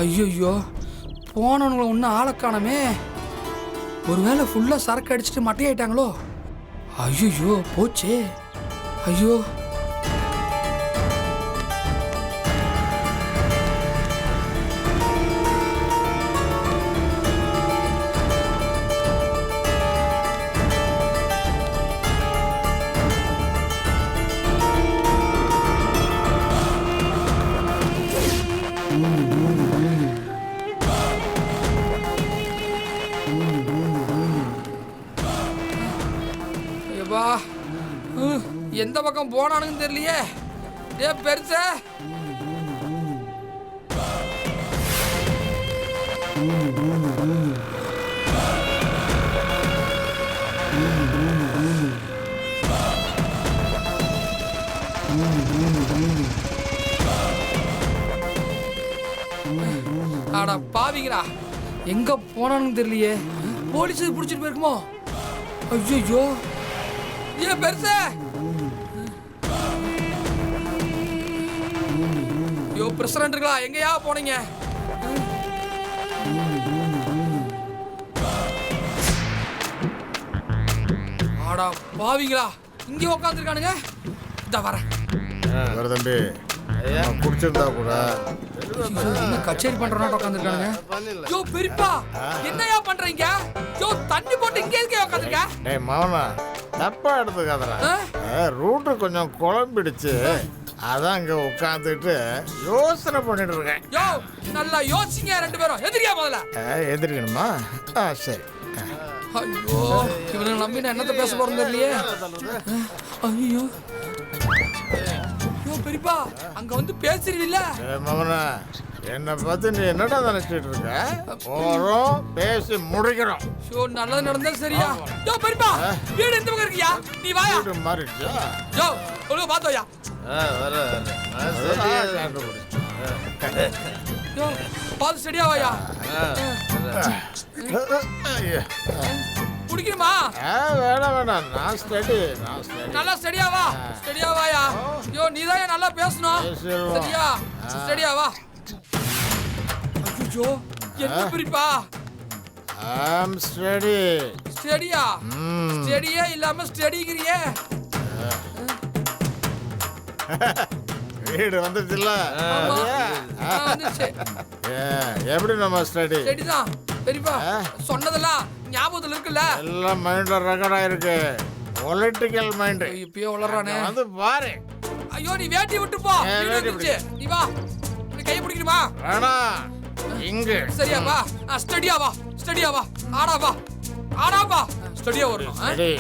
ஐயோ, போனவங்களை ஒன்றும் ஆளை காணோமே. ஒருவேளை ஃபுல்லாக சரக்கு அடிச்சுட்டு மட்டையாயிட்டாங்களோ? ஐயோ போச்சே. ஐயோ, ஐயப்பா, எந்த பக்கம் போனானுன்னு தெரியலையே. ஏ பெருச, ஆடா பாவிங்களா, எங்க போனானுன்னு தெரியலையே. போலீஸ் பிடிச்சிட்டு போயிருக்குமோ? ஐயோ, ஏ பெருச, யோ பிரசிடண்ட்களா, எங்கயா போனீங்க? ஆடா பாவிங்களா, இங்கே உட்காந்துருக்கானுங்க. இந்த வரேன் தம்பி, குடிச்சிருந்தா கூட கச்சேரி பண்றோம் உட்காந்துருக்கானுங்க. யோ பெரியப்பா, என்னையா பண்றீங்க? யோ தண்ணி போட்டு இங்கே இருக்கே உட்காந்துருக்க. டேய் மவனா, தப்பா எடுத்துக்காதடா. ரூட்டு கொஞ்சம் குழம்பிடுச்சு, அதான் இங்க உட்காந்துட்டு யோசனை பண்ணிட்டு இருக்கேன். யோ நல்லா யோசிங்க ரெண்டு பேரும். எதிரியா முதல்ல எதிர்க்கணுமா? சரி. ஐயோ, இவனை நம்பி நான் என்னத்த பேச போறேன் தெரியலையே. ஐயோ யோ பெரியப்பா, அங்க வந்து பேசுறீல்ல? மவனா, என்னை பத்தி நீ என்னடா நினைச்சிட்டு இருக்க? போறோம், பேசி முடிக்கிறோம். ஷோ நல்லது நடந்தா சரியா? யோ பெரியப்பா, வீடு எந்த பக்கம் இருக்கியா? நீ வாயா. வீடு மாறிடுச்சா? யோ ஒழுங்கா பாத்தோயா. யோ பாத்து ஸ்டடியா வாயா. குடிக்கணுமா? வேணாம், நான் ஸ்டடி. நல்லா ஸ்டடியா வா. ஸ்டடியா வாயா. யோ நீதான் நல்லா பேசணும். சரியா? ஸ்டடியா வா. ஐயோ, என்ன பெரியப்பா? I'm steady. ஸ்டடியா? ஸ்டடியே இல்லாம ஸ்டடிங்கிறியே. வீடு வந்துச்சுல்ல? வந்துச்சு. எப்படி நம்ம ஸ்டடி? ஸ்டடி தான் பெரியப்பா. சொன்னதெல்லாம் ஞாபகத்துல இருக்குல்ல? எல்லாம் மைண்ட்ல ரெக்கார்ட் ஆயிருக்கு. Political mind. இப்பயே வளர்றானே. வந்து பாரு. ஐயோ நீ வேட்டி விட்டு போ. நீ வா. நீ கை பிடிக்கணுமா? வேணாம். இங்க. சரியா வா. ஸ்டடியா வா. ஸ்டடியா வா. ஆடா வா. ஆடா வா. ஸ்டடியா வரணும். ஸ்டடி.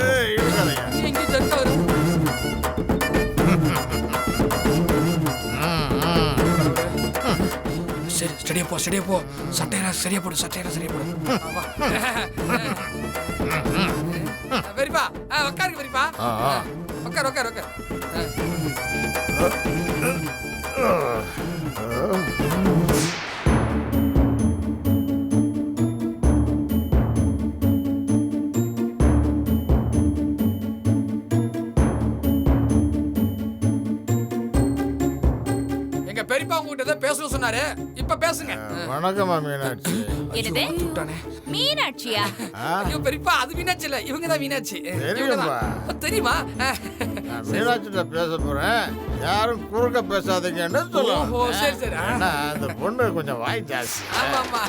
ஏய் இடுங்கலையா. நீ இங்க ஜென்டா வரு. சரி ஸ்டடியா போ. ஸ்டடியா போ. சட்டையெல்லாம் சரியா போடு. சட்டையெல்லாம் சரியா போடு. வா. பெரியப்பா, உட்காருங்க பெரியப்பா. உட்கார் உட்கார் உட்கார். எங்க பெரியப்பா உங்ககிட்ட ஏதோ பேசணும் சொன்னாரு. இப்ப பேசுங்க. வணக்கம் மீனாட்சி. என்னது? மீனாட்சியா? ஐயோ பெரியப்பா, அது மீனாட்சி இல்ல, இவங்க தான் மீனாட்சி. தெரியுமா? மீனாட்சிட்ட பேச போறேன், யாரும் குறுக்க பேசாதீங்கன்னு சொல்லுவோம். சரி சரி. அந்த பொண்ணு கொஞ்சம் வாய் ஜாஸ்தி. ஆமா ஆமா.